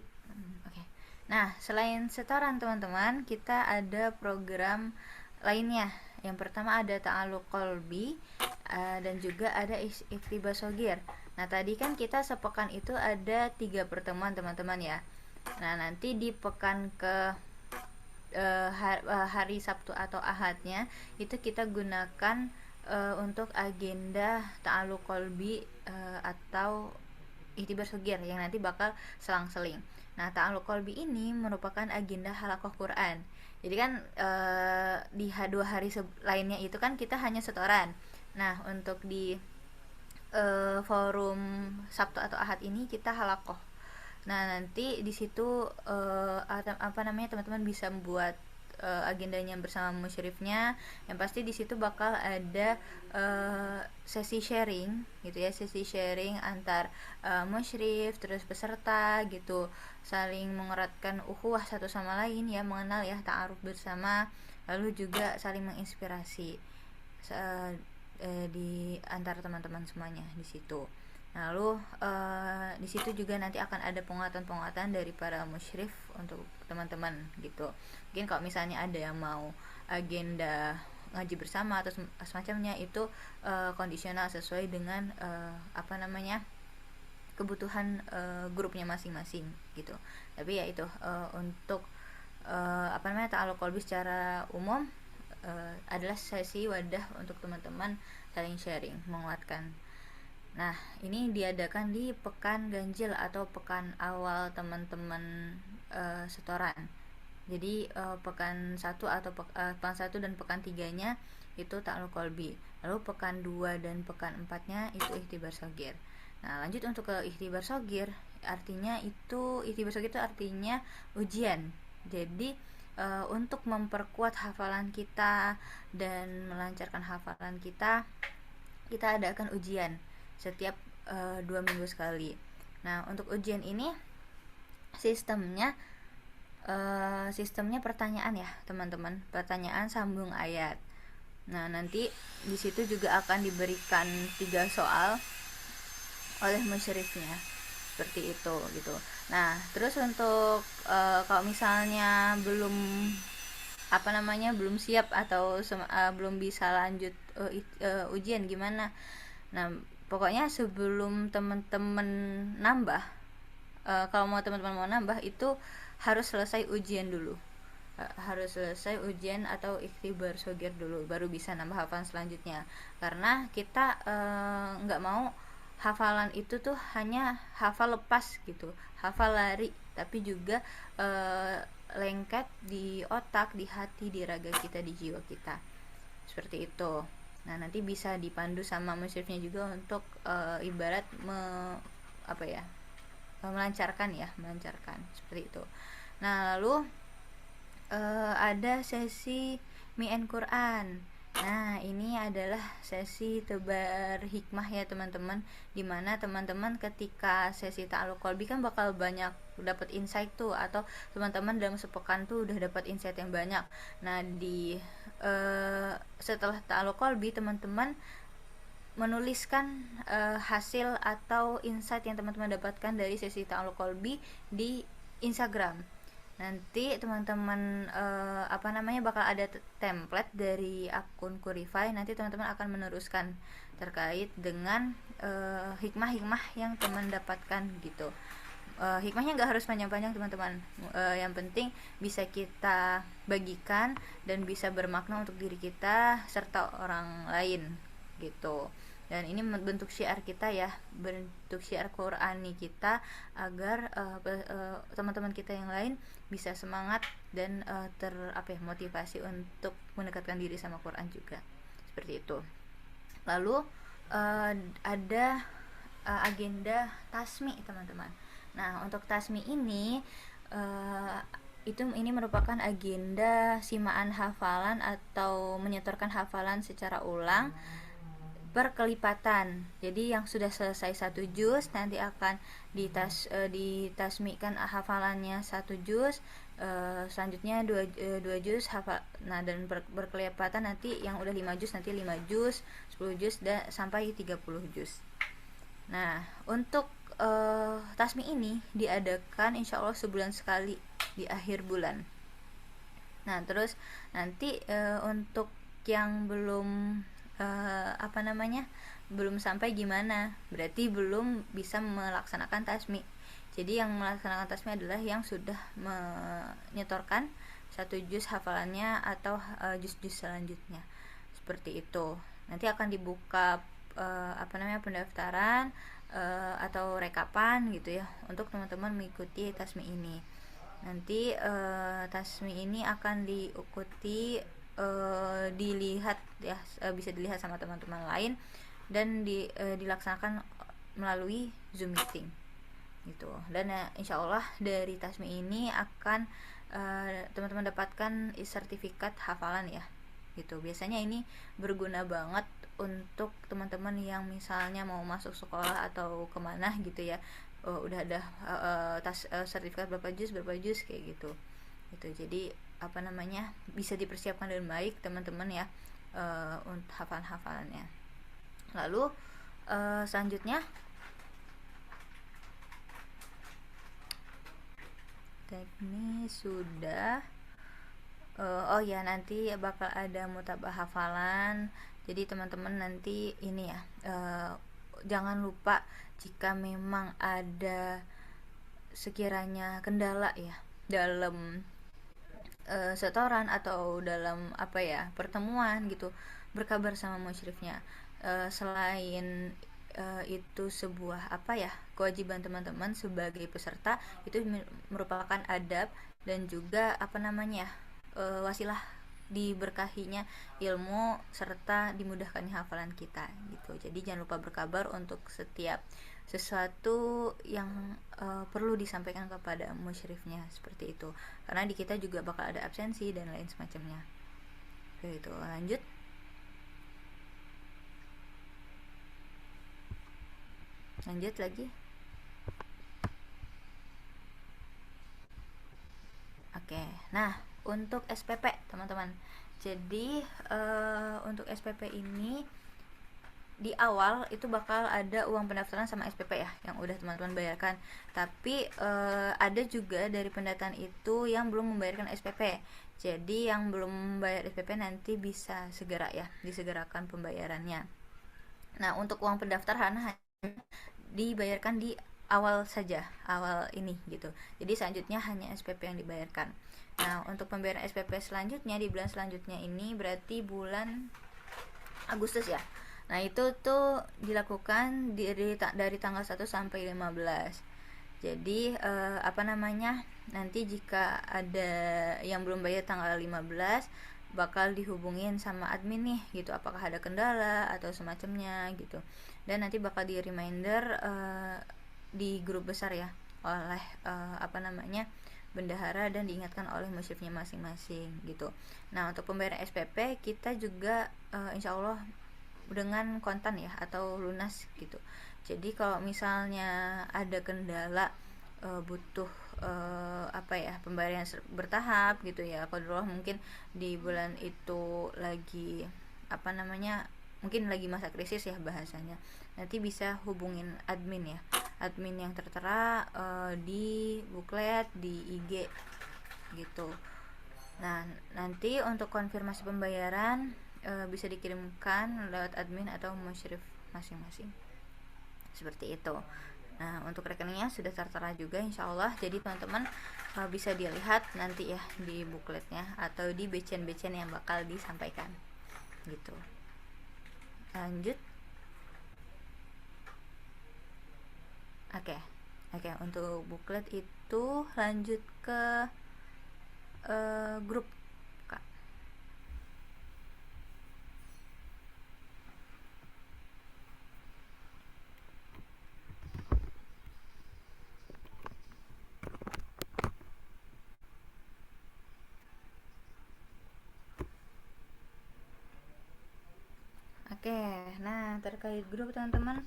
Oke. Nah, selain setoran teman-teman, kita ada program lainnya. Yang pertama ada ta'alluq qalbi dan juga ada iktibas shogir. Nah, tadi kan kita sepekan itu ada 3 pertemuan teman-teman ya. Nah, nanti di pekan ke hari Sabtu atau Ahadnya itu kita gunakan untuk agenda ta'alluq qalbi atau iktibas shogir yang nanti bakal selang-seling. Nah, ta'alluq qalbi ini merupakan agenda halaqah Quran. Jadi kan di 2 hari lainnya itu kan kita hanya setoran. Nah, untuk di forum Sabtu atau Ahad ini kita halaqah. Nah, nanti di situ teman-teman bisa membuat agendanya bersama musyrifnya. Yang pasti di situ bakal ada sesi sharing gitu ya, sesi sharing antar musyrif terus peserta gitu, saling mengeratkan ukhuwah satu sama lain ya, mengenal ya, ta'aruf bersama, lalu juga saling menginspirasi di antara teman-teman semuanya di situ. Lalu di situ juga nanti akan ada penguatan-penguatan dari para musyrif untuk teman-teman gitu. Mungkin kalau misalnya ada yang mau agenda ngaji bersama atau semacamnya, itu kondisional sesuai dengan kebutuhan grupnya masing-masing gitu. Tapi ya itu untuk ta'alluq qalbi secara umum adalah sesi wadah untuk teman-teman saling sharing, menguatkan. Nah, ini diadakan di pekan ganjil atau pekan awal teman-teman setoran. Jadi pekan 1 atau pekan 1 dan pekan 3-nya itu ta'alluq qalbi. Lalu pekan 2 dan pekan 4-nya itu iktibas shogir. Nah, lanjut untuk ke iktibas shogir, iktibas shogir itu artinya ujian. Jadi untuk memperkuat hafalan kita dan melancarkan hafalan kita adakan ujian setiap 2 minggu sekali. Nah, untuk ujian ini sistemnya pertanyaan ya teman-teman, pertanyaan sambung ayat. Nah, nanti di situ juga akan diberikan 3 soal oleh musyrifnya seperti itu gitu. Nah, terus untuk kalau misalnya belum siap atau belum bisa lanjut ujian gimana? Nah, pokoknya sebelum teman-teman nambah, kalau teman-teman mau nambah itu harus selesai ujian dulu, harus selesai ujian atau ikhtibar shogir dulu, baru bisa nambah hafalan selanjutnya. Karena kita nggak mau hafalan itu tuh hanya hafal lepas gitu, hafal lari, tapi juga lengket di otak, di hati, di raga kita, di jiwa kita. Seperti itu. Nah, nanti bisa dipandu sama musyrifnya juga untuk ibarat melancarkan seperti itu. Nah, lalu ada sesi Mi'en Quran. Nah, ini adalah sesi tebar hikmah ya teman-teman, dimana teman-teman ketika sesi ta'alluq qalbi kan bakal banyak dapat insight tuh, atau teman-teman dalam sepekan tuh udah dapat insight yang banyak. Nah, di setelah ta'alluq qalbi teman-teman menuliskan hasil atau insight yang teman-teman dapatkan dari sesi ta'alluq qalbi di Instagram. Nanti teman-teman bakal ada template dari akun Qurify. Nanti teman-teman akan meneruskan terkait dengan hikmah-hikmah yang teman dapatkan gitu. Hikmahnya nggak harus panjang-panjang teman-teman, yang penting bisa kita bagikan dan bisa bermakna untuk diri kita serta orang lain gitu. Dan ini bentuk syiar kita ya, bentuk syiar Qur'ani kita, agar teman-teman kita yang lain bisa semangat dan motivasi untuk mendekatkan diri sama Quran juga, seperti itu. Lalu ada agenda tasmi teman-teman. Nah, untuk tasmi ini ini merupakan agenda simaan hafalan atau menyetorkan hafalan secara ulang berkelipatan. Jadi yang sudah selesai 1 juz nanti akan ditasmikan hafalannya 1 juz, selanjutnya 2 juz hafal. Nah, dan berkelipatan nanti yang udah 5 juz nanti 5 juz, 10 juz sampai 30 juz. Nah, untuk tasmi ini diadakan insya Allah sebulan sekali di akhir bulan. Nah, terus nanti untuk yang belum belum sampai gimana, berarti belum bisa melaksanakan tasmi. Jadi yang melaksanakan tasmi adalah yang sudah menyetorkan 1 juz hafalannya atau juz-juz selanjutnya, seperti itu. Nanti akan dibuka pendaftaran atau rekapan gitu ya, untuk teman-teman mengikuti tasmi ini. Nanti tasmi ini akan diikuti dilihat ya, bisa dilihat sama teman-teman lain dan dilaksanakan melalui Zoom meeting gitu. Dan insya Allah dari tasmi ini akan teman-teman dapatkan sertifikat hafalan ya gitu. Biasanya ini berguna banget untuk teman-teman yang misalnya mau masuk sekolah atau kemana gitu ya, udah ada sertifikat berapa juz kayak gitu. Jadi bisa dipersiapkan dengan baik teman-teman ya untuk hafalan-hafalannya. Lalu selanjutnya teknis sudah. Nanti bakal ada mutabah hafalan. Jadi teman-teman nanti ini ya, jangan lupa jika memang ada sekiranya kendala ya dalam setoran atau dalam pertemuan gitu, berkabar sama musyrifnya. Selain itu sebuah kewajiban teman-teman sebagai peserta, itu merupakan adab dan juga wasilah diberkahinya ilmu serta dimudahkannya hafalan kita gitu. Jadi jangan lupa berkabar untuk setiap sesuatu yang perlu disampaikan kepada musyrifnya, seperti itu. Karena di kita juga bakal ada absensi dan lain semacamnya. Oke, itu lanjut. Lanjut lagi. Oke, nah untuk SPP teman-teman. Jadi untuk SPP ini di awal itu bakal ada uang pendaftaran sama SPP ya, yang udah teman-teman bayarkan. Tapi ada juga dari pendaftaran itu yang belum membayarkan SPP. Jadi yang belum membayar SPP nanti bisa segera ya, disegerakan pembayarannya. Nah, untuk uang pendaftaran hanya dibayarkan di awal saja, awal ini gitu. Jadi selanjutnya hanya SPP yang dibayarkan. Nah, untuk pembayaran SPP selanjutnya di bulan selanjutnya ini berarti bulan Agustus ya. Nah, itu tuh dilakukan dari tanggal 1 sampai 15. Jadi nanti jika ada yang belum bayar tanggal 15 bakal dihubungin sama admin nih gitu, apakah ada kendala atau semacamnya gitu, dan nanti bakal di reminder di grup besar ya oleh bendahara dan diingatkan oleh musyrifnya masing-masing gitu. Nah, untuk pembayaran SPP kita juga insya Allah dengan kontan ya atau lunas gitu. Jadi kalau misalnya ada kendala butuh pembayaran bertahap gitu ya, qadarullah mungkin di bulan itu lagi mungkin lagi masa krisis ya bahasanya, nanti bisa hubungin admin ya, admin yang tertera di buklet di IG gitu. Nah, nanti untuk konfirmasi pembayaran bisa dikirimkan lewat admin atau musyrif masing-masing seperti itu. Nah, untuk rekeningnya sudah tertera juga insya Allah, jadi teman-teman bisa dilihat nanti ya di bukletnya atau di becen-becen yang bakal disampaikan gitu. Lanjut. Oke, untuk buklet itu lanjut ke grup Kak. Oke, nah terkait grup teman-teman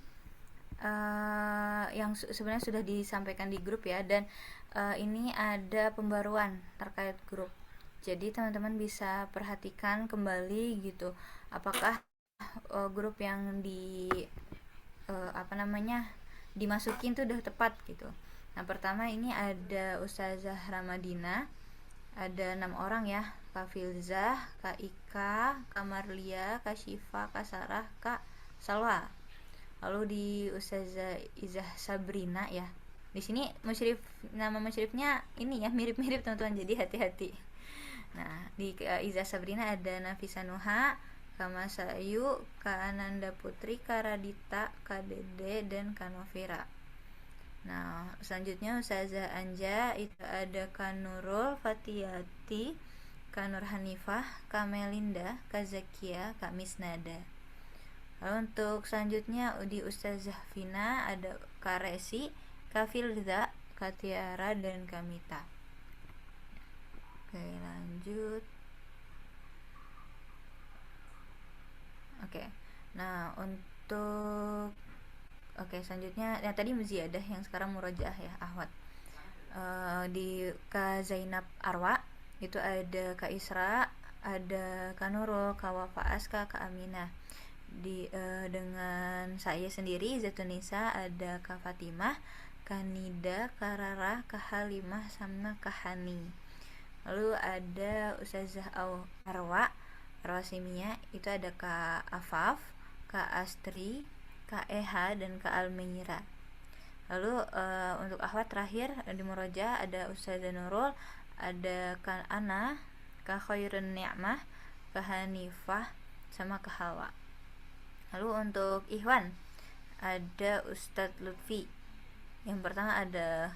yang sebenarnya sudah disampaikan di grup ya, dan ini ada pembaruan terkait grup. Jadi teman-teman bisa perhatikan kembali gitu, apakah grup yang dimasukin tuh udah tepat gitu. Nah, pertama ini ada Ustazah Ramadina, ada 6 orang ya, Kak Filzah, Kak Ika, Kak Marlia, Kak Syifa, Kak Sarah, Kak Salwa. Lalu di Ustazah Izah Sabrina ya, di sini nama musyrifnya ini ya mirip-mirip teman-teman, jadi hati-hati. Nah, di Izah Sabrina ada Nafisa Nuha, Kak Masayu, Kak Ananda Putri, Kak Radita, Kak Dede, dan Kak Novira. Nah, selanjutnya Ustazah Anja itu ada Kak Nurul, Fatiyati, Kak Nur Hanifah, Kak Melinda, Kak Zakia, Kak Misnada. Lalu untuk selanjutnya di Ustazah Vina ada Kak Resi, Kak Filza, Kak Tiara, dan Kak Mita. Oke, lanjut. Oke, nah untuk selanjutnya tadi Muziyadah yang sekarang Murojaah ya, Ahwat. Di Kak Zainab Arwa itu ada Kak Isra, ada Kak Nurul, Kak Wafa Aska, Kak Aminah. Dengan saya sendiri Zatunisa ada Kak Fatimah, Kak Nida, Kak Rara, Kak Halimah, sama Kak Hani. Lalu ada Ustazah Arwa Simia, itu ada Kak Afaf, Kak Astri, Kak Eha, dan Kak Almeira. Lalu untuk akhwat terakhir di Muroja ada Ustazah Nurul, ada Kak Ana, Kak Khairun Ni'mah, Kak Hanifah, sama Kak Halwa. Lalu untuk Ikhwan ada Ustadz Lutfi. Yang pertama ada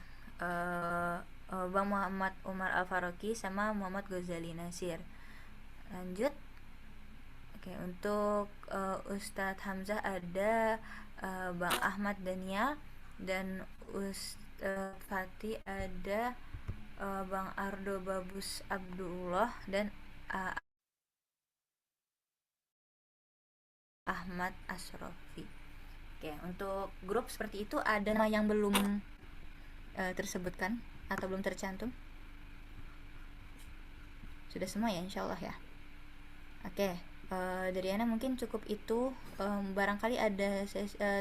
Bang Muhammad Umar Al-Faroki sama Muhammad Ghazali Nasir. Lanjut. Oke, untuk Ustadz Hamzah ada Bang Ahmad Daniel, dan Ustadz Fatih ada Bang Ardo Babus Abdullah, dan Ahmad Asrofi. Oke, untuk grup seperti itu ada nama yang belum tersebutkan atau belum tercantum? Sudah semua ya insyaallah ya. Oke, dari Ana mungkin cukup itu. Barangkali ada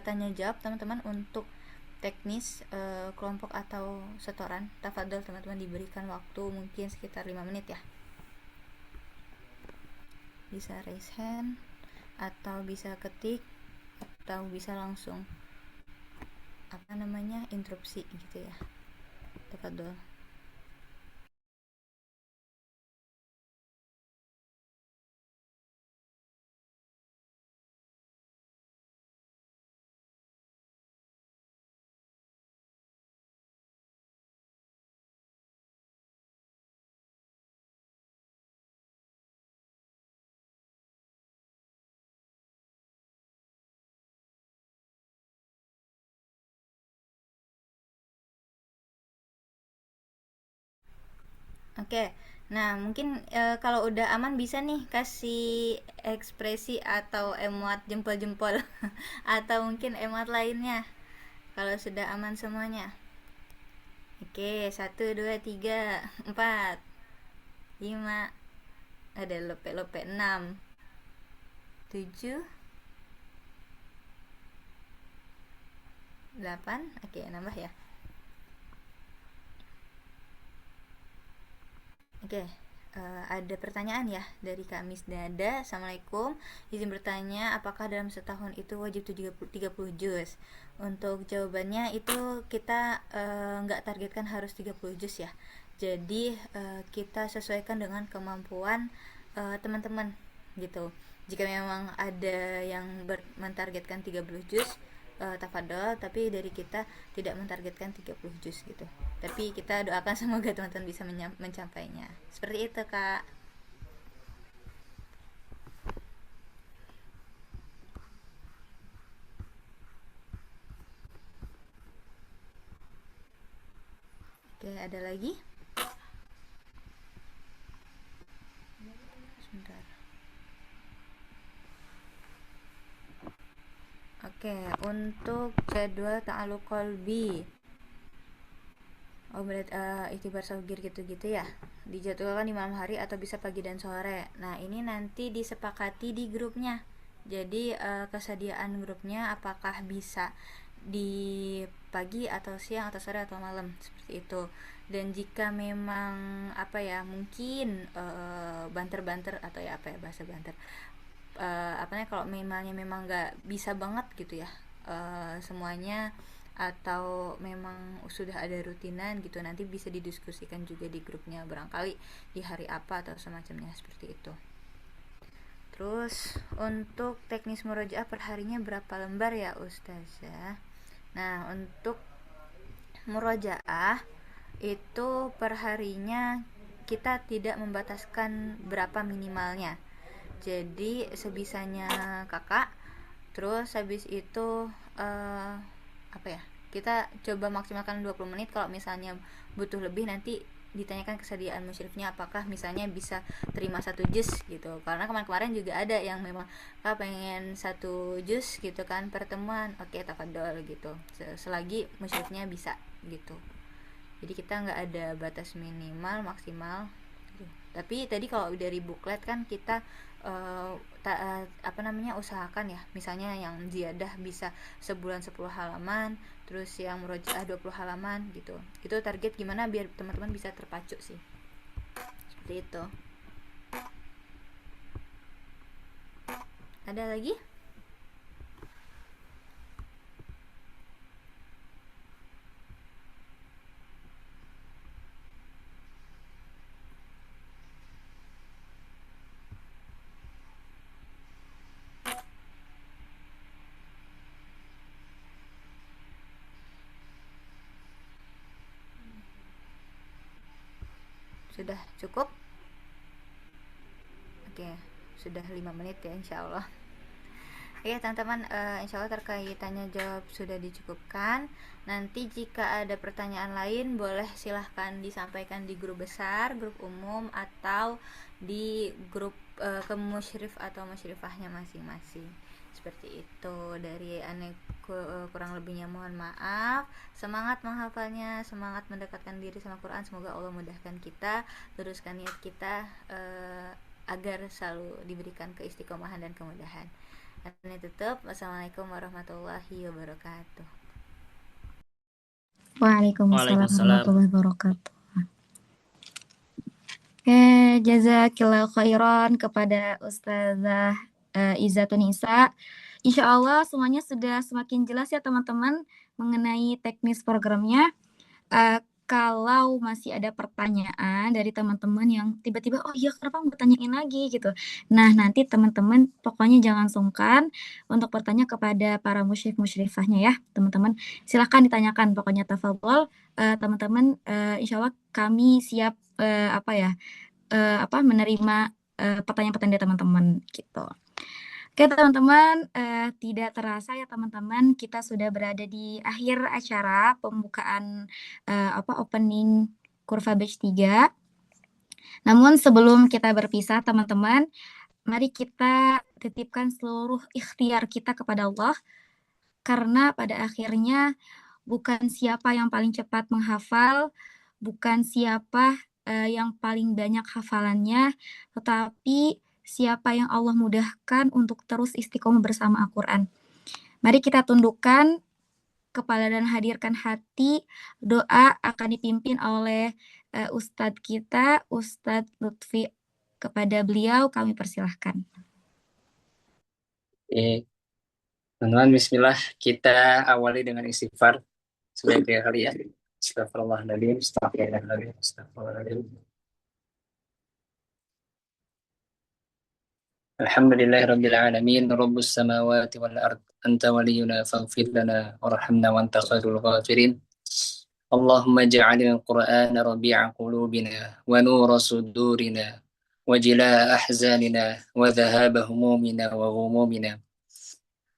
tanya jawab teman-teman untuk teknis kelompok atau setoran. Tafadhol teman-teman, diberikan waktu mungkin sekitar 5 menit ya. Bisa raise hand atau bisa ketik atau bisa langsung interupsi gitu ya. Tafadhol. Oke, nah mungkin kalau udah aman bisa nih kasih ekspresi atau emot jempol-jempol atau mungkin emot lainnya kalau sudah aman semuanya. Oke, 1, 2, 3, 4, 5, ada lope-lope 6, 7, 8, oke nambah ya. Oke, ada pertanyaan ya dari Kak Miss Dada. Assalamualaikum, izin bertanya apakah dalam setahun itu wajib 30 juz? Untuk jawabannya itu kita nggak targetkan harus 30 juz ya. Jadi kita sesuaikan dengan kemampuan teman-teman gitu. Jika memang ada yang mentargetkan 30 juz, tafadhol, tapi dari kita tidak mentargetkan 30 juz gitu. Tapi kita doakan semoga teman-teman bisa mencapainya. Seperti itu, Kak. Oke, ada lagi? Sebentar. Oke, untuk jadwal ta'alluq qalbi. Oh, berarti ikhtibar saugir gitu-gitu ya. Dijadwalkan di malam hari atau bisa pagi dan sore. Nah, ini nanti disepakati di grupnya. Jadi kesediaan grupnya apakah bisa di pagi atau siang atau sore atau malam seperti itu. Dan jika memang apa ya, mungkin banter-banter atau ya apa ya bahasa banter. Apa namanya, kalau memang nggak bisa banget gitu ya semuanya, atau memang sudah ada rutinan gitu, nanti bisa didiskusikan juga di grupnya barangkali di hari apa atau semacamnya seperti itu. Terus untuk teknis murojaah perharinya berapa lembar ya Ustazah? Nah, untuk murojaah itu perharinya kita tidak membataskan berapa minimalnya. Jadi sebisanya kakak. Terus habis itu apa ya, kita coba maksimalkan 20 menit. Kalau misalnya butuh lebih, nanti ditanyakan kesediaan musyrifnya apakah misalnya bisa terima 1 juz gitu. Karena kemarin-kemarin juga ada yang memang pengen 1 juz gitu kan pertemuan. Oke, tafadhol gitu, selagi musyrifnya bisa gitu. Jadi kita nggak ada batas minimal maksimal gitu. Tapi tadi kalau dari buklet kan kita usahakan ya, misalnya yang ziyadah bisa sebulan 10 halaman, terus yang murojaah 20 halaman gitu. Itu target gimana biar teman-teman bisa terpacu sih. Seperti itu. Ada lagi? Sudah cukup? Oke, sudah 5 menit ya insyaallah. Oke teman-teman, insyaallah terkait tanya jawab sudah dicukupkan. Nanti jika ada pertanyaan lain boleh silahkan disampaikan di grup besar, grup umum, atau di grup ke musyrif atau musyrifahnya masing-masing. Seperti itu. Dari Ane kurang lebihnya mohon maaf. Semangat menghafalnya, semangat mendekatkan diri sama Quran. Semoga Allah mudahkan kita, teruskan niat kita agar selalu diberikan keistiqomahan dan kemudahan. Ini tutup. Wassalamualaikum warahmatullahi wabarakatuh. Waalaikumsalam warahmatullahi wabarakatuh. Jazakillahu khairan kepada Ustazah Izzatun Nisa. Insya Allah semuanya sudah semakin jelas ya teman-teman mengenai teknis programnya. Kalau masih ada pertanyaan dari teman-teman yang tiba-tiba, oh iya kenapa mau tanyain lagi gitu. Nah nanti teman-teman pokoknya jangan sungkan untuk bertanya kepada para musyrif-musyrifahnya ya teman-teman. Silahkan ditanyakan pokoknya tafadhol teman-teman. Insya Allah kami siap menerima pertanyaan-pertanyaan dari teman-teman gitu. Oke teman-teman, tidak terasa ya teman-teman, kita sudah berada di akhir acara pembukaan opening kurva batch 3. Namun sebelum kita berpisah teman-teman, mari kita titipkan seluruh ikhtiar kita kepada Allah, karena pada akhirnya bukan siapa yang paling cepat menghafal, bukan siapa yang paling banyak hafalannya, tetapi siapa yang Allah mudahkan untuk terus istiqomah bersama Al-Quran. Mari kita tundukkan kepala dan hadirkan hati. Doa akan dipimpin oleh Ustadz kita, Ustadz Lutfi. Kepada beliau kami persilahkan. Teman-teman, bismillah, kita awali dengan istighfar sebagai kali ya. Astagfirullahaladzim, astagfirullahaladzim, astagfirullahaladzim. Alhamdulillahi rabbil alamin, rabbus samawati wal ard, anta waliyuna faghfir lana warhamna wa anta khairul ghafirin. Allahumma ja'alil qur'ana rabi'a qulubina wa nura sudurina wa jilaa ahzanina wa dhahaba humumina wa ghumumina.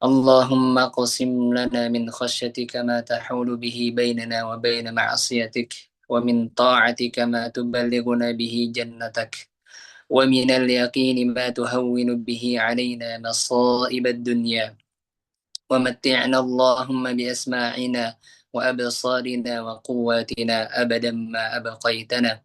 اللهم قسم لنا من خشيتك ما تحول به بيننا وبين معصيتك ومن طاعتك ما تبلغنا به جنتك ومن اليقين ما تهون به علينا مصائب الدنيا ومتعنا اللهم بأسماعنا وأبصارنا وقواتنا أبدا ما أبقيتنا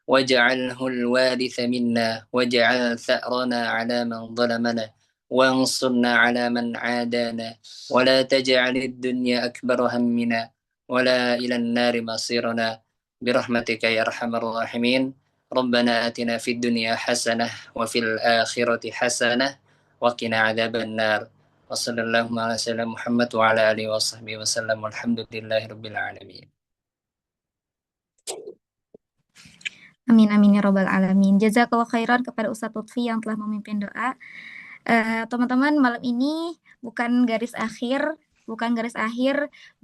واجعله الوارث منا واجعل ثأرنا على من ظلمنا وانصرنا على من عادانا ولا تجعل الدنيا أكبر همنا ولا إلى النار مصيرنا برحمتك يا أرحم الراحمين. ربنا آتنا في الدنيا حسنة وفي الآخرة حسنة وقنا عذاب النار. وصلى اللهم على سيدنا محمد وعلى آله وصحبه وسلم والحمد لله رب العالمين. Amin amin ya robbal alamin. Jazakallah khairan kepada Ustadz Lutfi yang telah memimpin doa. Teman-teman, malam ini bukan garis akhir,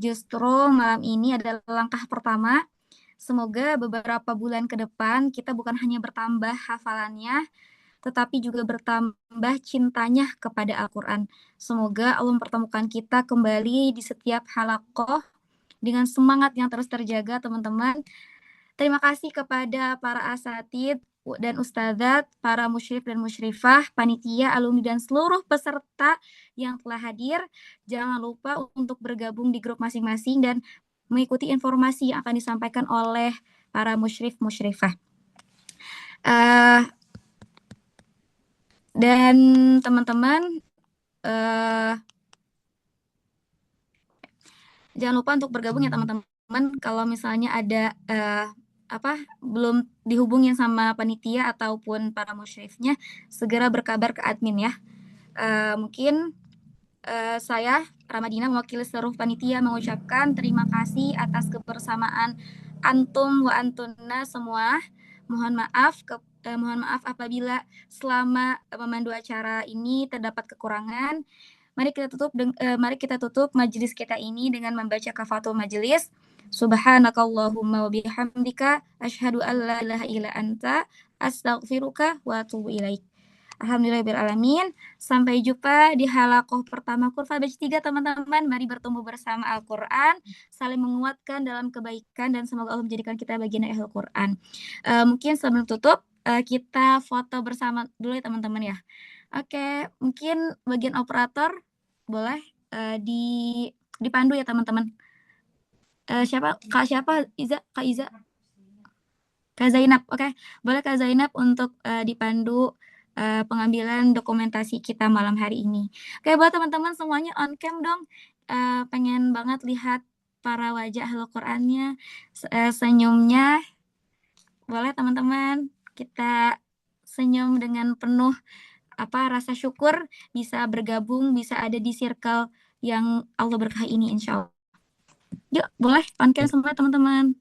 justru malam ini adalah langkah pertama. Semoga beberapa bulan ke depan kita bukan hanya bertambah hafalannya, tetapi juga bertambah cintanya kepada Al-Quran. Semoga Allah mempertemukan kita kembali di setiap halaqah dengan semangat yang terus terjaga, teman-teman. Terima kasih kepada para asatid dan ustadzat, para musyrif dan musyrifah, panitia, alumni, dan seluruh peserta yang telah hadir. Jangan lupa untuk bergabung di grup masing-masing dan mengikuti informasi yang akan disampaikan oleh para musyrif musyrifah. Dan teman-teman, jangan lupa untuk bergabung ya teman-teman. Kalau misalnya ada belum dihubungin sama panitia ataupun para musyrifnya, segera berkabar ke admin ya. Mungkin saya Ramadina mewakili seluruh panitia mengucapkan terima kasih atas kebersamaan antum wa antunna semua. Mohon maaf apabila selama memandu acara ini terdapat kekurangan. Mari kita tutup majelis kita ini dengan membaca kafatul majelis. Subhanakallahumma wa bihamdika asyhadu an la ilaha illa anta astaghfiruka wa atubu ilaik. Alhamdulillahirrahmanirrahim. Sampai jumpa di halaqah pertama Kurfa Batch 3 teman-teman. Mari bertumbuh bersama Al-Quran, saling menguatkan dalam kebaikan, dan semoga Allah menjadikan kita bagian dari Al-Quran. Mungkin sebelum tutup, kita foto bersama dulu ya teman-teman ya. Oke, mungkin bagian operator boleh dipandu ya teman-teman. Siapa? Kak Iza? Kak Zainab, oke. Boleh Kak Zainab untuk dipandu pengambilan dokumentasi kita malam hari ini. Oke, buat teman-teman semuanya on cam dong. Pengen banget lihat para wajah Al-Qur'annya, senyumnya. Boleh teman-teman, kita senyum dengan penuh rasa syukur bisa bergabung, bisa ada di circle yang Allah berkahi ini insya Allah. Yuk, boleh on cam semua teman-teman.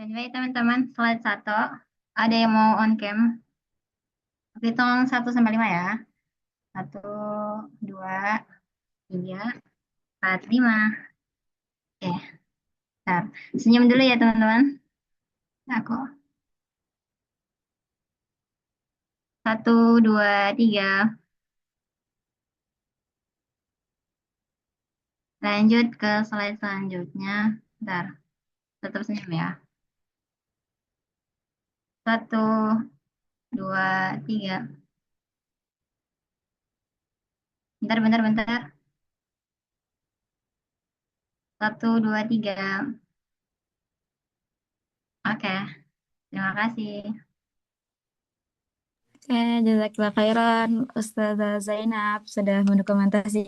Baik teman-teman, slide 1. Ada yang mau on cam? Hitung 1 sampai 5 ya. 1, 2, 3, 4, 5. Oke, bentar. Senyum dulu ya teman-teman. Aku. 1, 2, 3. Lanjut ke slide selanjutnya. Bentar, tetap senyum ya. 1, 2, 3. Bentar. 1, 2, 3. Oke, terima kasih. Oke, jazakallah khairan Ustazah Zainab sudah mendokumentasikan